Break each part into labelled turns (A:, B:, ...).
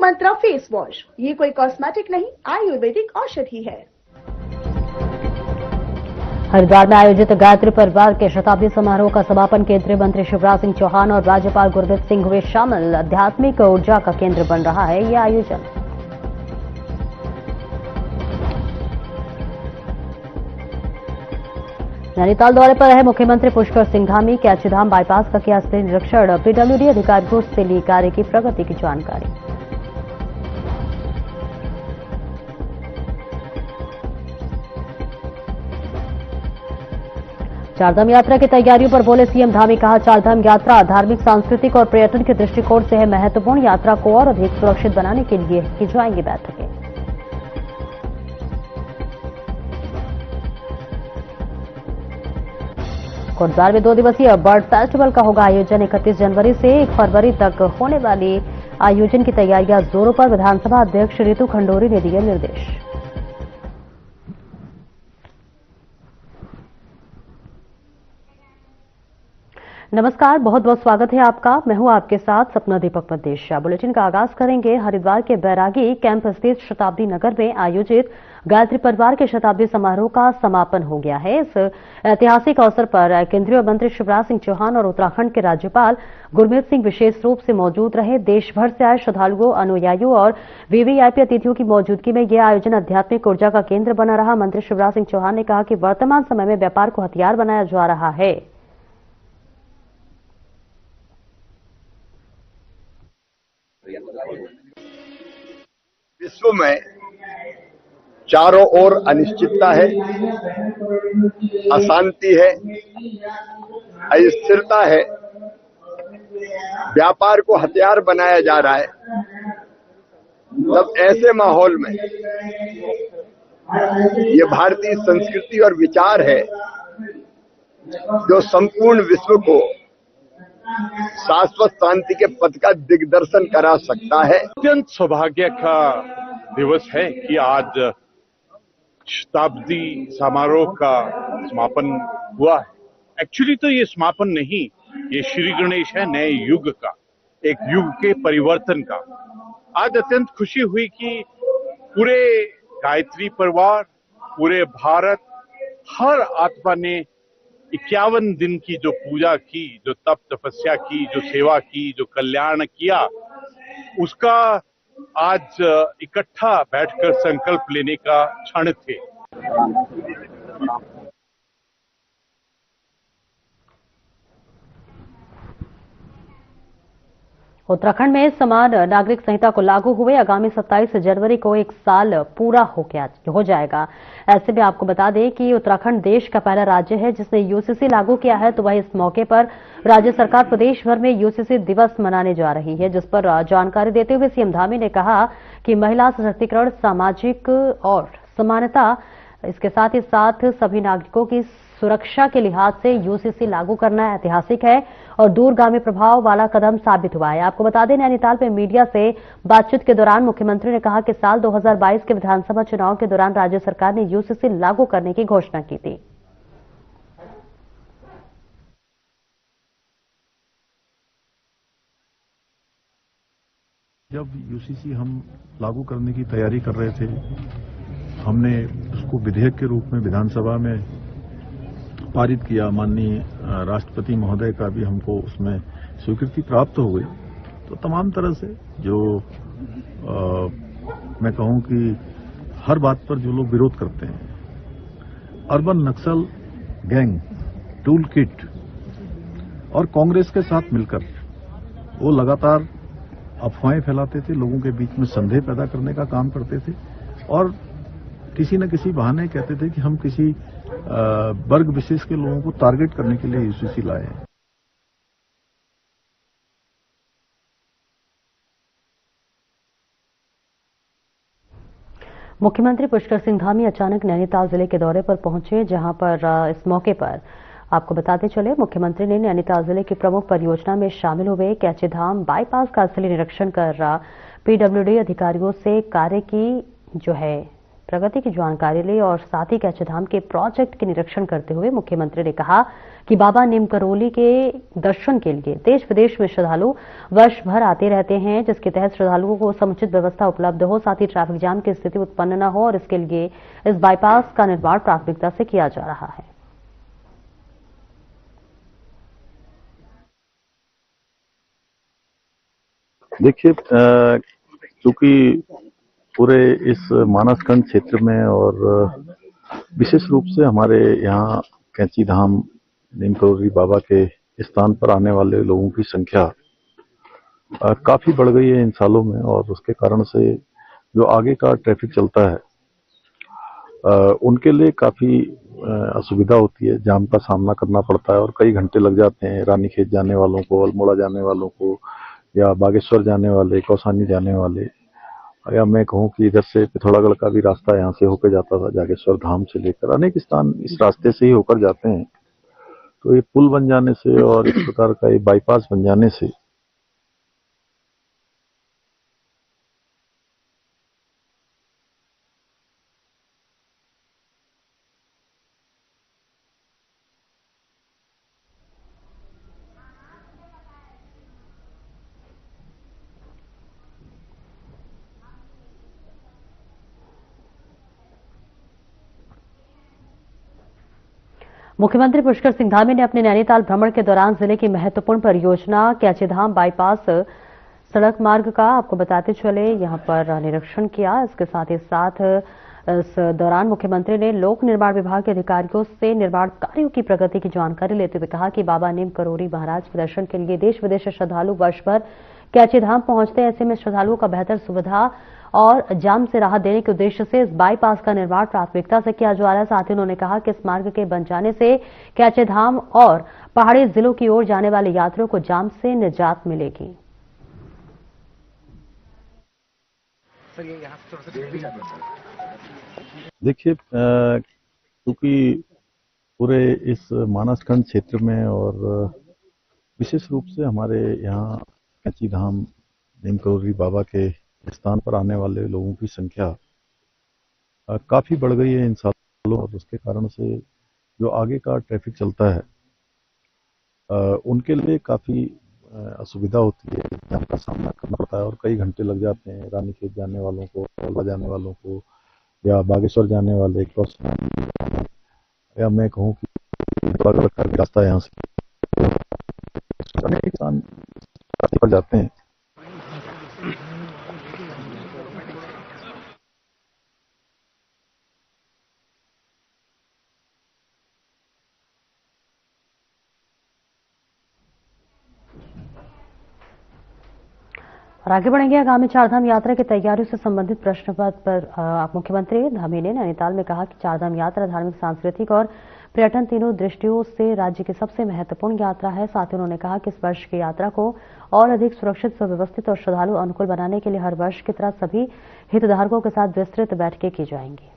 A: मंत्रा face wash, ये कोई cosmetic नहीं, आयुर्वेदिक औषधि है।
B: हरिद्वार में आयोजित गायत्री परिवार के शताब्दी समारोह का समापन केंद्रीय मंत्री शिवराज सिंह चौहान और राज्यपाल गुरदीप सिंह हुए शामिल। आध्यात्मिक ऊर्जा का केंद्र बन रहा है यह आयोजन। नैनीताल दौरे पर रहे मुख्यमंत्री पुष्कर सिंह धामी। कैचीधाम बाईपास का किया स्थलीय निरीक्षण। पीडब्ल्यूडी अधिकारियों से ली कार्य की प्रगति की जानकारी। चारधाम यात्रा की तैयारियों पर बोले सीएम धामी। कहा, चारधाम यात्रा धार्मिक, सांस्कृतिक और पर्यटन के दृष्टिकोण से है महत्वपूर्ण। यात्रा को और अधिक सुरक्षित बनाने के लिए की जाएंगी बैठकें। कोटद्वार में 2 दिवसीय बर्ड फेस्टिवल का होगा आयोजन। 31 जनवरी से 1 फरवरी तक होने वाली आयोजन की तैयारियां जोरों पर। विधानसभा अध्यक्ष रितु खंडोरी ने दिए निर्देश। नमस्कार, बहुत बहुत स्वागत है आपका। मैं हूं आपके साथ सपना दीपक मदेशिया। बुलेटिन का आगाज करेंगे। हरिद्वार के बैरागी कैंप स्थित शताब्दी नगर में आयोजित गायत्री परिवार के शताब्दी समारोह का समापन हो गया है। इस ऐतिहासिक अवसर पर केंद्रीय मंत्री शिवराज सिंह चौहान और उत्तराखंड के राज्यपाल गुरमीत सिंह विशेष रूप से मौजूद रहे। देश भर से आए श्रद्धालुओं, अनुयायियों और वीवीआईपी अतिथियों की मौजूदगी में यह आयोजन आध्यात्मिक ऊर्जा का केंद्र बना रहा। मंत्री शिवराज सिंह चौहान ने कहा कि वर्तमान समय में व्यापार को हथियार बनाया जा रहा है।
C: विश्व में चारों ओर अनिश्चितता है, अशांति है, अस्थिरता है। व्यापार को हथियार बनाया जा रहा है। तब ऐसे माहौल में ये भारतीय संस्कृति और विचार है जो संपूर्ण विश्व को शाश्वत शांति के पथ का दिग्दर्शन करा सकता है।
D: अत्यंत सौभाग्य का दिवस है कि आज शताब्दी समारोह का समापन हुआ है। एक्चुअली तो ये समापन नहीं, ये श्री गणेश है नए युग का, एक युग के परिवर्तन का। आज अत्यंत खुशी हुई कि पूरे गायत्री परिवार, पूरे भारत, हर आत्मा ने 51 दिन की जो पूजा की, जो तप तपस्या की, जो सेवा की, जो कल्याण किया, उसका आज इकट्ठा बैठकर संकल्प लेने का क्षण थे।
B: उत्तराखंड में समान नागरिक संहिता को लागू हुए आगामी 27 जनवरी को 1 साल पूरा हो जाएगा। ऐसे में आपको बता दें कि उत्तराखंड देश का पहला राज्य है जिसने यूसीसी लागू किया है। तो वही इस मौके पर राज्य सरकार प्रदेश भर में यूसीसी दिवस मनाने जा रही है, जिस पर जानकारी देते हुए सीएम धामी ने कहा कि महिला सशक्तिकरण, सामाजिक और समानता, इसके साथ ही साथ सभी नागरिकों की सुरक्षा के लिहाज से यूसीसी लागू करना ऐतिहासिक है और दूरगामी प्रभाव वाला कदम साबित हुआ है। आपको बता दें, नैनीताल में मीडिया से बातचीत के दौरान मुख्यमंत्री ने कहा कि साल 2022 के विधानसभा चुनाव के दौरान राज्य सरकार ने यूसीसी लागू करने की घोषणा की थी।
E: जब यूसीसी हम लागू करने की तैयारी कर रहे थे, हमने उसको विधेयक के रूप में विधानसभा में पारित किया। माननीय राष्ट्रपति महोदय का भी हमको उसमें स्वीकृति प्राप्त हो गई। तो तमाम तरह से जो मैं कहूं कि हर बात पर जो लोग विरोध करते हैं, अर्बन नक्सल गैंग, टूल किट और कांग्रेस के साथ मिलकर वो लगातार अफवाहें फैलाते थे, लोगों के बीच में संदेह पैदा करने का काम करते थे और किसी न किसी बहाने कहते थे कि हम किसी वर्ग विशेष के लोगों को टारगेट करने के लिए यूसीसी लाए हैं।
B: मुख्यमंत्री पुष्कर सिंह धामी अचानक नैनीताल जिले के दौरे पर पहुंचे, जहां पर इस मौके पर आपको बताते चले, मुख्यमंत्री ने नैनीताल जिले की प्रमुख परियोजना में शामिल हुए कैचीधाम बाईपास का स्थलीय निरीक्षण कर पीडब्ल्यूडी अधिकारियों से कार्य की प्रगति की जानकारी ली और साथ ही कैचीधाम के प्रोजेक्ट के निरीक्षण करते हुए मुख्यमंत्री ने कहा कि बाबा नीम करोली के दर्शन के लिए देश विदेश में श्रद्धालु वर्ष भर आते रहते हैं, जिसके तहत श्रद्धालुओं को समुचित व्यवस्था उपलब्ध हो, साथ ही ट्रैफिक जाम की स्थिति उत्पन्न न हो और इसके लिए इस बाईपास का निर्माण प्राथमिकता से किया जा रहा है।
E: देखिए, चूंकि पूरे इस मानसखंड क्षेत्र में और विशेष रूप से हमारे यहाँ कैचीधाम नीम करोली बाबा के स्थान पर आने वाले लोगों की संख्या काफी बढ़ गई है इन सालों में, और उसके कारण से जो आगे का ट्रैफिक चलता है उनके लिए काफी असुविधा होती है, जाम का सामना करना पड़ता है और कई घंटे लग जाते हैं रानीखेत जाने वालों को, अल्मोड़ा जाने वालों को, या बागेश्वर जाने वाले, कौसानी जाने वाले, या मैं कहूँ कि इधर से पिथौरागढ़ का भी रास्ता यहाँ से होकर जाता था, जागेश्वर धाम से लेकर अनेक स्थान इस रास्ते से ही होकर जाते हैं। तो ये पुल बन जाने से और इस प्रकार का ये बाईपास बन जाने से
B: मुख्यमंत्री पुष्कर सिंह धामी ने अपने नैनीताल भ्रमण के दौरान जिले की महत्वपूर्ण परियोजना कैचीधाम बाईपास सड़क मार्ग का आपको बताते चले यहां पर निरीक्षण किया। इसके साथ ही साथ इस दौरान मुख्यमंत्री ने लोक निर्माण विभाग के अधिकारियों से निर्माण कार्यों की प्रगति की जानकारी लेते हुए कहा कि बाबा नीम करोली महाराज के दर्शन के लिए देश विदेश से श्रद्धालु वर्ष भर कैचीधाम पहुंचते हैं। ऐसे में श्रद्धालुओं का बेहतर सुविधा और जाम से राहत देने के उद्देश्य से इस बाईपास का निर्माण प्राथमिकता से किया जा रहा है। साथ ही उन्होंने कहा कि इस मार्ग के बन जाने से कैचीधाम और पहाड़ी जिलों की ओर जाने वाले यात्रियों को जाम से निजात मिलेगी।
E: देखिए, क्योंकि पूरे इस मानसखंड क्षेत्र में और विशेष रूप से हमारे यहाँ कैचीधाम नीम करोली बाबा के स्थान पर आने वाले लोगों की संख्या काफी बढ़ गई है इन सालों, और उसके कारण से जो आगे का ट्रैफिक चलता है उनके लिए काफी असुविधा होती है, जाम का सामना करना पड़ता है और कई घंटे लग जाते हैं रानीखेत जाने वालों को, अल्मोड़ा जाने वालों को, या बागेश्वर जाने वाले, कौसानी, या मैं कहूँ कि पिथौरागढ़ का रास्ता यहाँ से अनेक किसान पर जाते हैं।
B: और आगे बढ़ेंगे। आगामी चारधाम यात्रा की तैयारियों से संबंधित प्रश्न पर मुख्यमंत्री धामी ने नैनीताल में कहा कि चारधाम यात्रा धार्मिक, सांस्कृतिक और पर्यटन तीनों दृष्टियों से राज्य की सबसे महत्वपूर्ण यात्रा है। साथ ही उन्होंने कहा कि इस वर्ष की यात्रा को और अधिक सुरक्षित, सुव्यवस्थित और श्रद्धालु अनुकूल बनाने के लिए हर वर्ष की तरह सभी हितधारकों के साथ विस्तृत बैठकें की जाएंगी।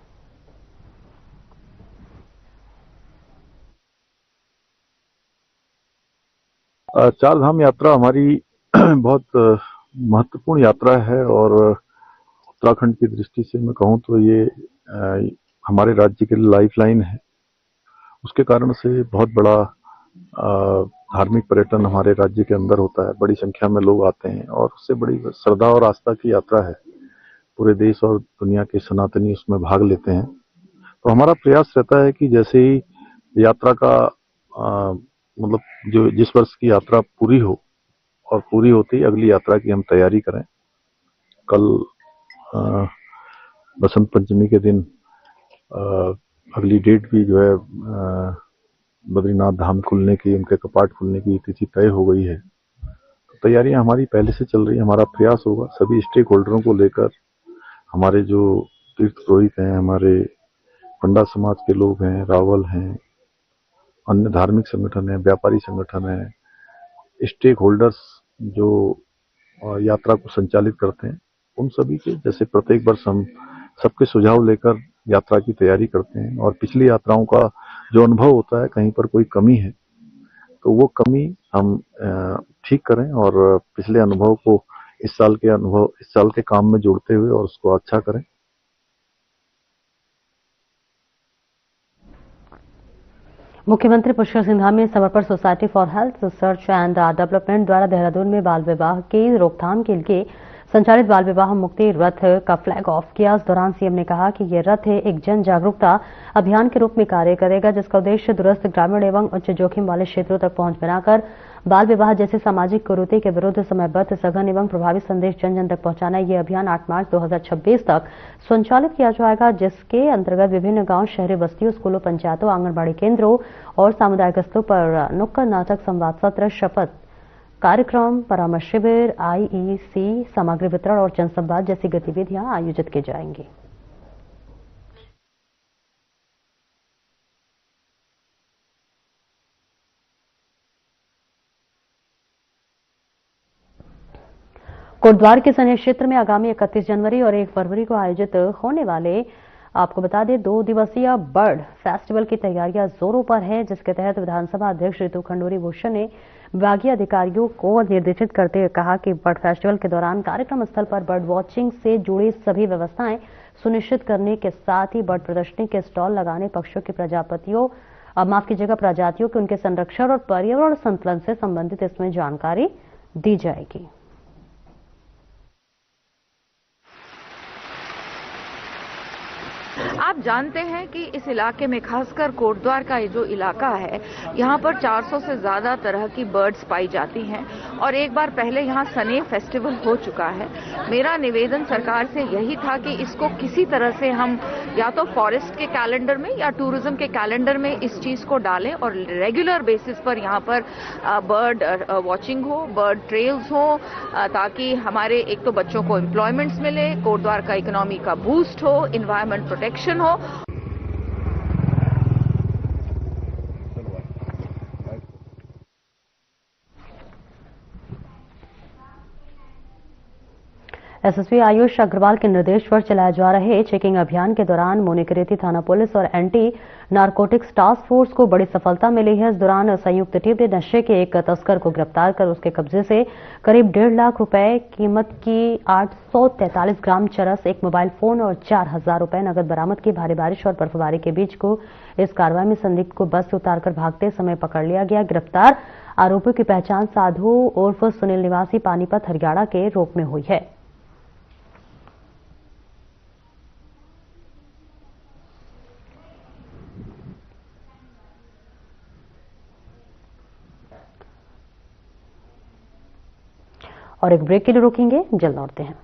E: चारधाम यात्रा हमारी बहुत महत्वपूर्ण यात्रा है, और उत्तराखंड की दृष्टि से मैं कहूँ तो ये हमारे राज्य के लिए लाइफलाइन है। उसके कारण से बहुत बड़ा धार्मिक पर्यटन हमारे राज्य के अंदर होता है, बड़ी संख्या में लोग आते हैं और उससे बड़ी श्रद्धा और आस्था की यात्रा है। पूरे देश और दुनिया के सनातनी उसमें भाग लेते हैं। तो हमारा प्रयास रहता है कि जैसे ही यात्रा का मतलब जो जिस वर्ष की यात्रा पूरी हो और पूरी होते ही अगली यात्रा की हम तैयारी करें। कल बसंत पंचमी के दिन अगली डेट भी जो है बद्रीनाथ धाम खुलने की, उनके कपाट खुलने की तिथि तय हो गई है। तो तैयारियां हमारी पहले से चल रही है। हमारा प्रयास होगा सभी स्टेक होल्डरों को लेकर, हमारे जो तीर्थ पुरोहित हैं, हमारे पंडा समाज के लोग हैं, रावल हैं, अन्य धार्मिक संगठन हैं, व्यापारी संगठन हैं, स्टेक होल्डर्स जो यात्रा को संचालित करते हैं, उन सभी के जैसे प्रत्येक वर्ष हम सबके सुझाव लेकर यात्रा की तैयारी करते हैं। और पिछली यात्राओं का जो अनुभव होता है, कहीं पर कोई कमी है तो वो कमी हम ठीक करें और पिछले अनुभव को इस साल के काम में जोड़ते हुए और उसको अच्छा करें।
B: मुख्यमंत्री पुष्कर सिंह धामी समर्पण society for health research and development द्वारा देहरादून में बाल विवाह की रोकथाम के लिए संचालित बाल विवाह मुक्ति रथ का फ्लैग ऑफ किया। इस दौरान सीएम ने कहा कि यह रथ एक जन जागरूकता अभियान के रूप में कार्य करेगा, जिसका उद्देश्य दूरस्थ ग्रामीण एवं उच्च जोखिम वाले क्षेत्रों तक पहुंच बनाकर बाल विवाह जैसे सामाजिक कुरीति के विरुद्ध समयबद्ध, सघन एवं प्रभावी संदेश जन जन तक पहुंचाना। ये अभियान 8 मार्च 2026 तक संचालित किया जाएगा, जिसके अंतर्गत विभिन्न गांव, शहरी बस्तियों, स्कूलों, पंचायतों, आंगनबाड़ी केंद्रों और सामुदायिक स्थलों पर नुक्कड़ नाटक, संवाद सत्र, शपथ कार्यक्रम, परामर्श शिविर, आईईसी सामग्री वितरण और जनसंवाद जैसी गतिविधियां आयोजित की जाएंगी। कोटद्वार के सनेह क्षेत्र में आगामी 31 जनवरी और 1 फरवरी को आयोजित होने वाले, आपको बता दें, 2 दिवसीय बर्ड फेस्टिवल की तैयारियां जोरों पर है, जिसके तहत विधानसभा अध्यक्ष ऋतु खंडूरी भूषण ने विभागीय अधिकारियों को निर्देशित करते हुए कहा कि बर्ड फेस्टिवल के दौरान कार्यक्रम स्थल पर बर्ड वॉचिंग से जुड़ी सभी व्यवस्थाएं सुनिश्चित करने के साथ ही बर्ड प्रदर्शनी के स्टॉल लगाने, पक्षियों की प्रजातियों के उनके संरक्षण और पर्यावरण संतुलन से संबंधित इसमें जानकारी दी जाएगी।
F: आप जानते हैं कि इस इलाके में, खासकर कोटद्वार का ये जो इलाका है, यहाँ पर 400 से ज्यादा तरह की बर्ड्स पाई जाती हैं और एक बार पहले यहाँ सनेह फेस्टिवल हो चुका है। मेरा निवेदन सरकार से यही था कि इसको किसी तरह से हम या तो फॉरेस्ट के कैलेंडर में या टूरिज्म के कैलेंडर में इस चीज को डालें और रेगुलर बेसिस पर यहाँ पर बर्ड वॉचिंग हो, बर्ड ट्रेल्स हो, ताकि हमारे एक तो बच्चों को एम्प्लॉयमेंट्स मिले, कोटद्वार का इकोनॉमी का बूस्ट हो, इन्वायरमेंट प्रोटेक्शन हो।
B: एसएसपी आयुष अग्रवाल के निर्देश पर चलाए जा रहे चेकिंग अभियान के दौरान मोनिकरेती थाना पुलिस और एंटी नारकोटिक्स टास्क फोर्स को बड़ी सफलता मिली है। इस दौरान संयुक्त टीम ने नशे के एक तस्कर को गिरफ्तार कर उसके कब्जे से करीब 1.5 लाख रुपए कीमत की 843 ग्राम चरस, एक मोबाइल फोन और 4,000 रुपए नगद बरामद की। भारी बारिश और बर्फबारी के बीच को इस कार्रवाई में संदिग्ध को बस से उतारकर भागते समय पकड़ लिया गया। गिरफ्तार आरोपियों की पहचान साधु उर्फ सुनील निवासी पानीपत हरियाणा के रूप में हुई है। और एक ब्रेक के लिए रोकेंगे, जल्द लौटते हैं।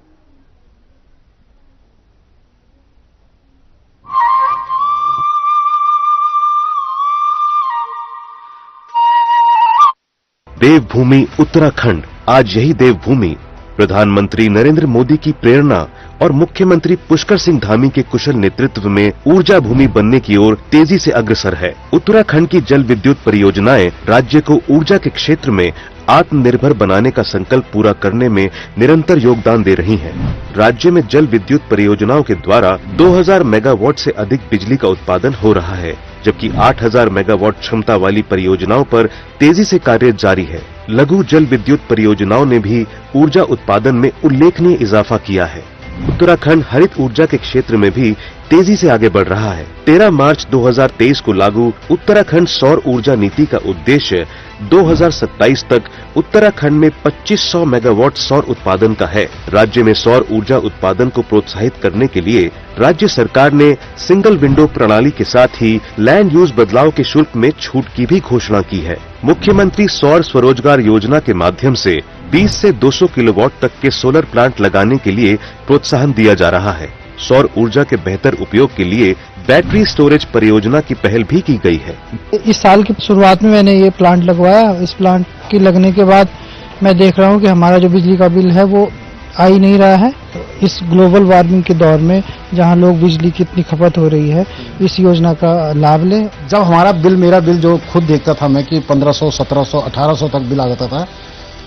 G: देवभूमि उत्तराखंड। आज यही देवभूमि प्रधानमंत्री नरेंद्र मोदी की प्रेरणा और मुख्यमंत्री पुष्कर सिंह धामी के कुशल नेतृत्व में ऊर्जा भूमि बनने की ओर तेजी से अग्रसर है। उत्तराखंड की जल विद्युत परियोजनाएं राज्य को ऊर्जा के क्षेत्र में आत्मनिर्भर बनाने का संकल्प पूरा करने में निरंतर योगदान दे रही हैं। राज्य में जल विद्युत परियोजनाओं के द्वारा 2000 मेगावाट से अधिक बिजली का उत्पादन हो रहा है, जबकि 8000 मेगावाट क्षमता वाली परियोजनाओं पर तेजी से कार्य जारी है। लघु जल विद्युत परियोजनाओं ने भी ऊर्जा उत्पादन में उल्लेखनीय इजाफा किया है। उत्तराखंड हरित ऊर्जा के क्षेत्र में भी तेजी से आगे बढ़ रहा है। 13 मार्च 2023 को लागू उत्तराखंड सौर ऊर्जा नीति का उद्देश्य 2027 तक उत्तराखंड में 2500 मेगावाट सौर उत्पादन का है। राज्य में सौर ऊर्जा उत्पादन को प्रोत्साहित करने के लिए राज्य सरकार ने सिंगल विंडो प्रणाली के साथ ही लैंड यूज बदलाव के शुल्क में छूट की भी घोषणा की है। मुख्यमंत्री सौर स्वरोजगार योजना के माध्यम से 20 से 200 किलोवाट तक के सोलर प्लांट लगाने के लिए प्रोत्साहन दिया जा रहा है। सौर ऊर्जा के बेहतर उपयोग के लिए बैटरी स्टोरेज परियोजना की पहल भी की गई है।
H: इस साल की शुरुआत में मैंने ये प्लांट लगवाया। इस प्लांट के लगने के बाद मैं देख रहा हूँ कि हमारा जो बिजली का बिल है वो आ ही नहीं रहा है। इस ग्लोबल वार्मिंग के दौर में जहाँ लोग बिजली की इतनी खपत हो रही है, इस योजना का लाभ लें।
I: जब हमारा बिल, मेरा बिल जो खुद देखता था मैं कि 1500, 1700, 1800 तक बिल आ जाता था,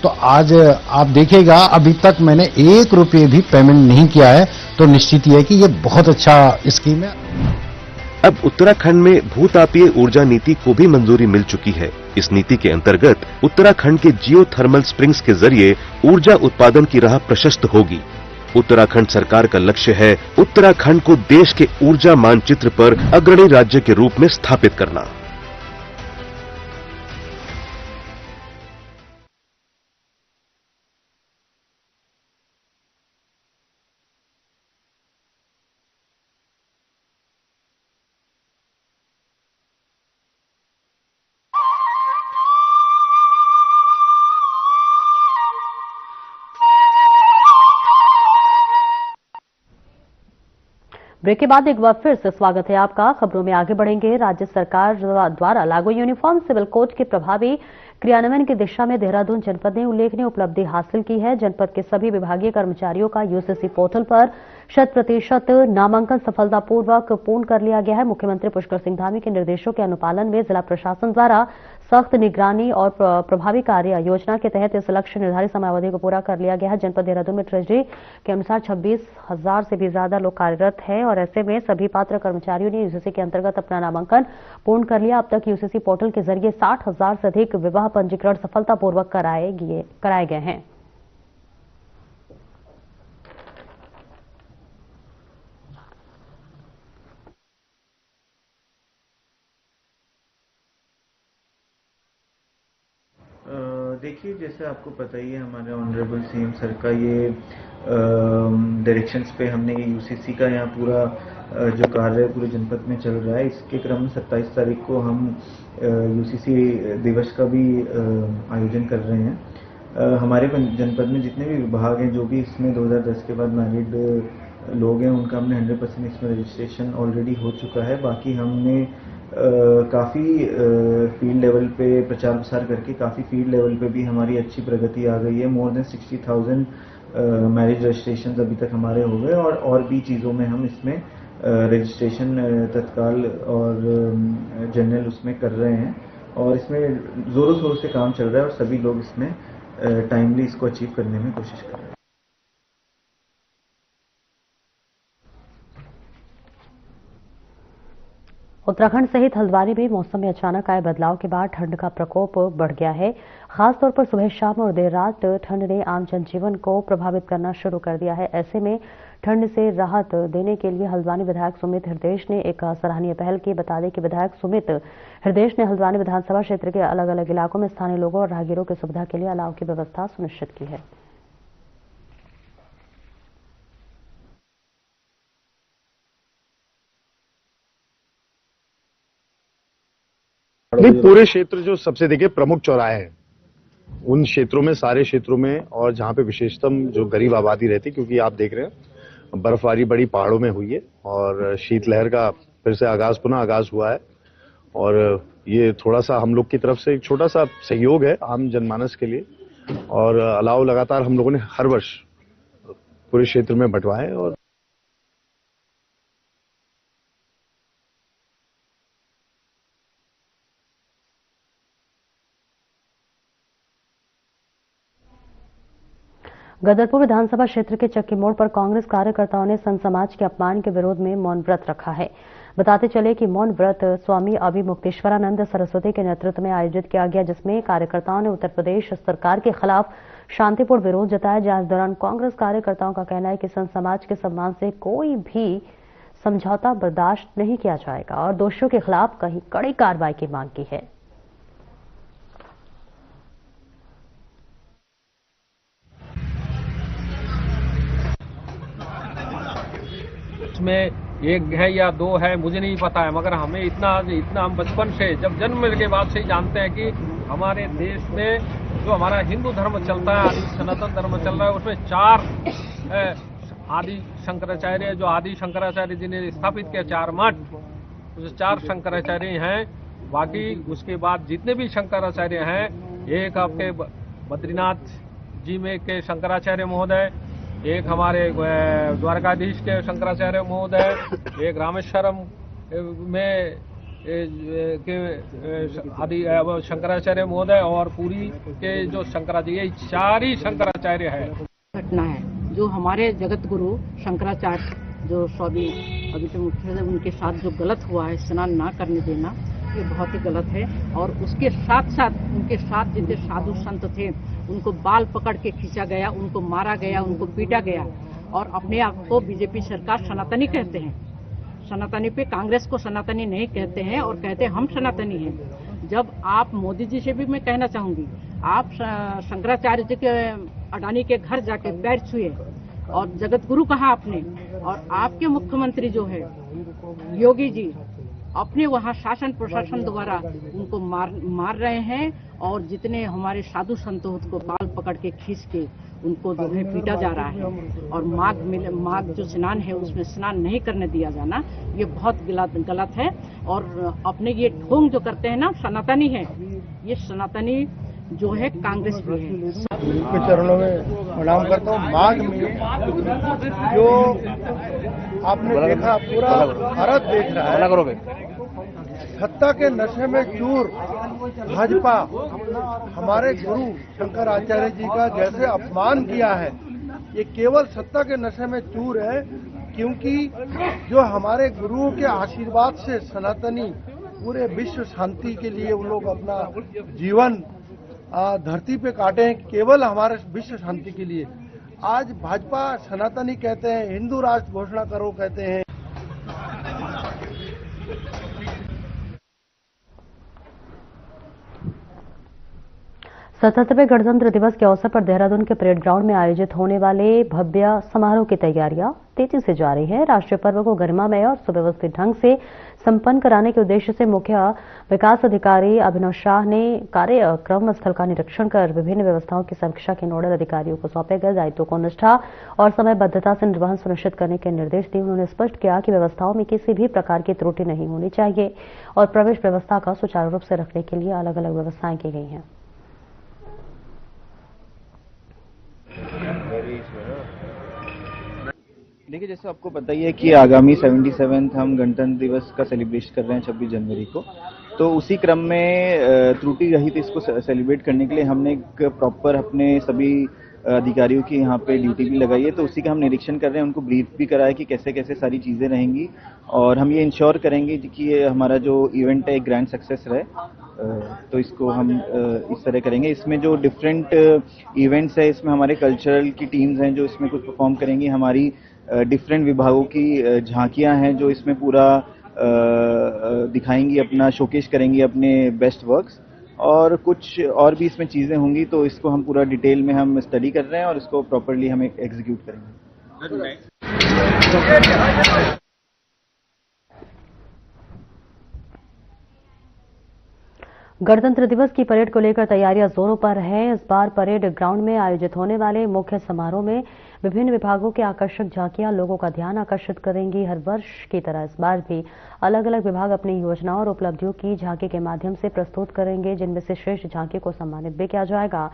I: तो आज आप देखिएगा अभी तक मैंने 1 रुपये भी पेमेंट नहीं किया है। तो निश्चित ही है कि ये बहुत अच्छा स्कीम है।
G: अब उत्तराखंड में भूतापीय ऊर्जा नीति को भी मंजूरी मिल चुकी है। इस नीति के अंतर्गत उत्तराखंड के जियो थर्मल स्प्रिंग्स के जरिए ऊर्जा उत्पादन की राह प्रशस्त होगी। उत्तराखंड सरकार का लक्ष्य है उत्तराखंड को देश के ऊर्जा मानचित्र पर अग्रणी राज्य के रूप में स्थापित करना।
B: ब्रेक के बाद एक बार फिर से स्वागत है आपका। खबरों में आगे बढ़ेंगे। राज्य सरकार द्वारा लागू यूनिफॉर्म सिविल कोड के प्रभावी क्रियान्वयन की दिशा में देहरादून जनपद ने उल्लेखनीय उपलब्धि हासिल की है। जनपद के सभी विभागीय कर्मचारियों का यूसीसी पोर्टल पर 100% नामांकन सफलतापूर्वक पूर्ण कर लिया गया है। मुख्यमंत्री पुष्कर सिंह धामी के निर्देशों के अनुपालन में जिला प्रशासन द्वारा सख्त निगरानी और प्रभावी कार्य योजना के तहत इस लक्ष्य निर्धारित समयावधि को पूरा कर लिया गया है। जनपद देहरादून में ट्रेजरी के अनुसार 26,000 से भी ज्यादा लोग कार्यरत हैं और ऐसे में सभी पात्र कर्मचारियों ने यूसीसी के अंतर्गत अपना नामांकन पूर्ण कर लिया। अब तक यूसीसी पोर्टल के जरिए 60,000 से अधिक विवाह पंजीकरण सफलतापूर्वक कराए गए हैं।
J: देखिए, जैसे आपको पता ही है, हमारे ऑनरेबल सीएम सर का ये डायरेक्शंस पे हमने ये यूसीसी का यहाँ पूरा जो कार्य पूरे जनपद में चल रहा है, इसके क्रम में 27 तारीख को हम यूसीसी दिवस का भी आयोजन कर रहे हैं। हमारे जनपद में जितने भी विभाग हैं, जो भी इसमें 2010 के बाद मैरिड लोग हैं, उनका हमने 100% इसमें रजिस्ट्रेशन ऑलरेडी हो चुका है। बाकी हमने काफ़ी फील्ड लेवल पे प्रचार प्रसार करके काफ़ी फील्ड लेवल पे भी हमारी अच्छी प्रगति आ गई है। मोर देन 60,000 मैरिज रजिस्ट्रेशन अभी तक हमारे हो गए और भी चीज़ों में हम इसमें रजिस्ट्रेशन तत्काल और जनरल उसमें कर रहे हैं और इसमें ज़ोरों शोरों से काम चल रहा है और सभी लोग इसमें टाइमली इसको अचीव करने में कोशिश कर रहे हैं।
B: उत्तराखंड सहित हल्द्वानी में मौसम में अचानक आए बदलाव के बाद ठंड का प्रकोप बढ़ गया है। खासतौर पर सुबह शाम और देर रात ठंड ने आम जनजीवन को प्रभावित करना शुरू कर दिया है। ऐसे में ठंड से राहत देने के लिए हल्द्वानी विधायक सुमित हृदयेश ने एक सराहनीय पहल की। बता दें कि विधायक सुमित हृदयेश ने हल्द्वानी विधानसभा क्षेत्र के अलग अलग इलाकों में स्थानीय लोगों और राहगीरों की सुविधा के लिए अलाव की व्यवस्था सुनिश्चित की है।
K: नहीं, पूरे क्षेत्र जो सबसे देखिए प्रमुख चौराहे हैं, उन क्षेत्रों में, सारे क्षेत्रों में, और जहां पे विशेषतम जो गरीब आबादी रहती, क्योंकि आप देख रहे हैं बर्फबारी बड़ी पहाड़ों में हुई है और शीतलहर का फिर से पुनः आगाज हुआ है और ये थोड़ा सा हम लोग की तरफ से एक छोटा सा सहयोग है आम जनमानस के लिए और अलाव लगातार हम लोगों ने हर वर्ष पूरे क्षेत्र में बंटवाए। और
B: गदरपुर विधानसभा क्षेत्र के चक्की मोड़ पर कांग्रेस कार्यकर्ताओं ने संत समाज के अपमान के विरोध में मौन व्रत रखा है। बताते चले कि मौन व्रत स्वामी अभिमुक्तेश्वरानंद सरस्वती के नेतृत्व में आयोजित किया गया, जिसमें कार्यकर्ताओं ने उत्तर प्रदेश सरकार के खिलाफ शांतिपूर्ण विरोध जताया। जांच दौरान कांग्रेस कार्यकर्ताओं का कहना है कि संत समाज के सम्मान से कोई भी समझौता बर्दाश्त नहीं किया जाएगा और दोषियों के खिलाफ कहीं कड़ी कार्रवाई की मांग की है।
L: में एक है या दो है मुझे नहीं पता है, मगर हमें इतना हम बचपन से, जब जन्म के बाद से ही जानते हैं कि हमारे देश में जो हमारा हिंदू धर्म चलता है, आदि सनातन धर्म चल रहा है, उसमें 4 आदि शंकराचार्य, जो आदि शंकराचार्य जी ने स्थापित किया 4 मठ, उस 4 शंकराचार्य हैं। बाकी उसके बाद जितने भी शंकराचार्य हैं, एक आपके बद्रीनाथ जी में के शंकराचार्य महोदय, एक हमारे द्वारकाधीश के शंकराचार्य महोदय, एक रामेश्वरम में के आदि शंकराचार्य महोदय और पुरी के जो शंकराचार्य, ये 4 ही शंकराचार्य है।
M: घटना है जो हमारे जगत गुरु शंकराचार्य जो स्वामी अभिमुक्तेश्वर उनके साथ जो गलत हुआ है, स्नान ना करने देना, ये बहुत ही गलत है। और उसके साथ साथ उनके साथ जितने साधु संत थे, उनको बाल पकड़ के खींचा गया, उनको मारा गया, उनको पीटा गया और अपने आप को बीजेपी सरकार सनातनी कहते हैं। सनातनी पे कांग्रेस को सनातनी नहीं कहते हैं और कहते हैं हम सनातनी हैं। जब आप मोदी जी से भी मैं कहना चाहूंगी, आप शंकराचार्य जी के अडानी के घर जाके पैर छुए और जगत गुरु कहा आपने, और आपके मुख्यमंत्री जो है योगी जी, अपने वहाँ शासन प्रशासन द्वारा उनको मार रहे हैं, और जितने हमारे साधु संत को बाल पकड़ के खींच के उनको जो है पीटा जा रहा है, और माघ जो स्नान है उसमें स्नान नहीं करने दिया जाना, ये बहुत गलत है। और अपने ये ढोंग जो करते हैं ना, सनातनी है, ये सनातनी जो है कांग्रेस भी है।
N: के चरणों में प्रणाम करता हूँ। माघ में जो आपने देखा, पूरा भारत देख रहा है, सत्ता के नशे में चूर भाजपा हमारे गुरु शंकराचार्य जी का जैसे अपमान किया है, ये केवल सत्ता के नशे में चूर है, क्योंकि जो हमारे गुरुओं के आशीर्वाद से सनातनी पूरे विश्व शांति के लिए उन लोग अपना जीवन धरती पे काटे हैं, केवल हमारे विश्व शांति के लिए। आज भाजपा सनातनी कहते हैं, हिंदू राष्ट्र घोषणा करो कहते हैं।
B: सतहत्तरवें गणतंत्र दिवस के अवसर पर देहरादून के परेड ग्राउंड में आयोजित होने वाले भव्य समारोह की तैयारियां तेजी से जारी है। राष्ट्रीय पर्व को गरिमामय और सुव्यवस्थित ढंग से संपन्न कराने के उद्देश्य से मुख्य विकास अधिकारी अभिनव शाह ने कार्यक्रम स्थल का निरीक्षण कर विभिन्न व्यवस्थाओं की समीक्षा के नोडल अधिकारियों को सौंपे गए दायित्वों को निष्ठा और समयबद्धता से निर्वहन सुनिश्चित करने के निर्देश दिए। उन्होंने स्पष्ट किया कि व्यवस्थाओं में किसी भी प्रकार की त्रुटि नहीं होनी चाहिए और प्रवेश व्यवस्था का सुचारू रूप से रखने के लिए अलग अलग व्यवस्थाएं की गई हैं।
J: देखिए, जैसे आपको पता ही है कि आगामी 77th हम गणतंत्र दिवस का सेलिब्रेशन कर रहे हैं 26 जनवरी को। तो उसी क्रम में त्रुटि रहित इसको सेलिब्रेट करने के लिए हमने एक प्रॉपर अपने सभी अधिकारियों की यहाँ पे ड्यूटी भी लगाई है। तो उसी का हम निरीक्षण कर रहे हैं, उनको ब्रीफ भी कराया कि कैसे कैसे सारी चीज़ें रहेंगी, और हम ये इंश्योर करेंगे कि ये हमारा जो इवेंट है एक ग्रैंड सक्सेस रहे। तो इसको हम इस तरह करेंगे। इसमें जो डिफरेंट इवेंट्स है, इसमें हमारे कल्चरल की टीम्स हैं जो इसमें कुछ परफॉर्म करेंगी, हमारी डिफरेंट विभागों की झांकियां हैं जो इसमें पूरा दिखाएंगी, अपना शोकेस करेंगी अपने बेस्ट वर्क्स, और कुछ और भी इसमें चीज़ें होंगी। तो इसको हम पूरा डिटेल में हम स्टडी कर रहे हैं और इसको प्रॉपरली हम एग्जीक्यूट करेंगे।
B: गणतंत्र दिवस की परेड को लेकर तैयारियां जोरों पर है। इस बार परेड ग्राउंड में आयोजित होने वाले मुख्य समारोह में विभिन्न विभागों की आकर्षक झांकियां लोगों का ध्यान आकर्षित करेंगी। हर वर्ष की तरह इस बार भी अलग अलग विभाग अपनी योजनाओं और उपलब्धियों की झांकी के माध्यम से प्रस्तुत करेंगे, जिनमें से श्रेष्ठ झांकी को सम्मानित भी किया जाएगा।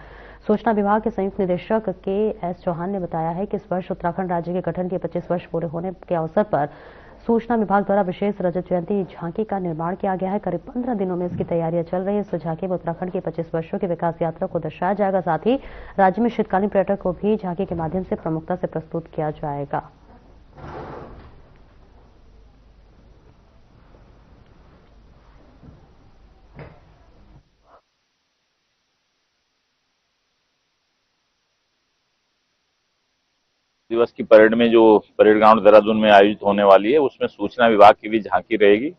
B: सूचना विभाग के संयुक्त निदेशक के.एस. चौहान ने बताया है कि इस वर्ष उत्तराखंड राज्य के गठन के 25 वर्ष पूरे होने के अवसर पर सूचना विभाग द्वारा विशेष रजत जयंती झांकी का निर्माण किया गया है। करीब 15 दिनों में इसकी तैयारियां चल रही है। इस झांकी में उत्तराखंड की 25 वर्षों की विकास यात्रा को दर्शाया जाएगा। साथ ही राज्य में शीतकालीन पर्यटक को भी झांकी के माध्यम से प्रमुखता से प्रस्तुत किया जाएगा।
O: दिवस की परेड में जो परेड ग्राउंड देहरादून में आयोजित होने वाली है, उसमें सूचना विभाग की भी झांकी रहेगी।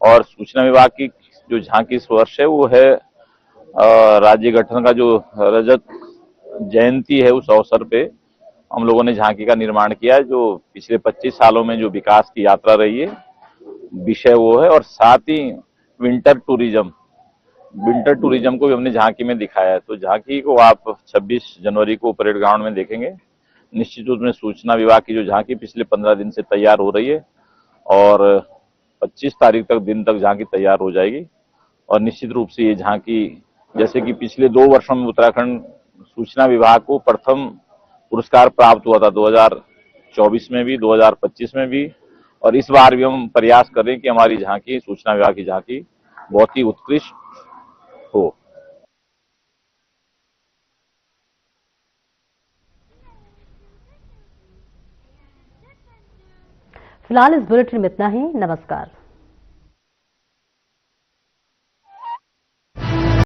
O: और सूचना विभाग की जो झांकी इस वर्ष है वो है राज्य गठन का जो रजत जयंती है, उस अवसर पे हम लोगों ने झांकी का निर्माण किया है। जो पिछले 25 सालों में जो विकास की यात्रा रही है, विषय वो है। और साथ ही विंटर टूरिज्म को भी हमने झांकी में दिखाया है। तो झांकी को आप 26 जनवरी को परेड ग्राउंड में देखेंगे। निश्चित रूप में सूचना विभाग की जो झांकी पिछले 15 दिन से तैयार हो रही है और 25 तारीख तक दिन तक झांकी तैयार हो जाएगी। और निश्चित रूप से ये झांकी, जैसे कि पिछले 2 वर्षों में उत्तराखंड सूचना विभाग को प्रथम पुरस्कार प्राप्त हुआ था, 2024 में भी, 2025 में भी, और इस बार भी हम प्रयास करें कि हमारी झांकी, सूचना विभाग की झांकी बहुत ही उत्कृष्ट हो।
B: फिलहाल इस बुलेटिन में इतना ही। नमस्कार।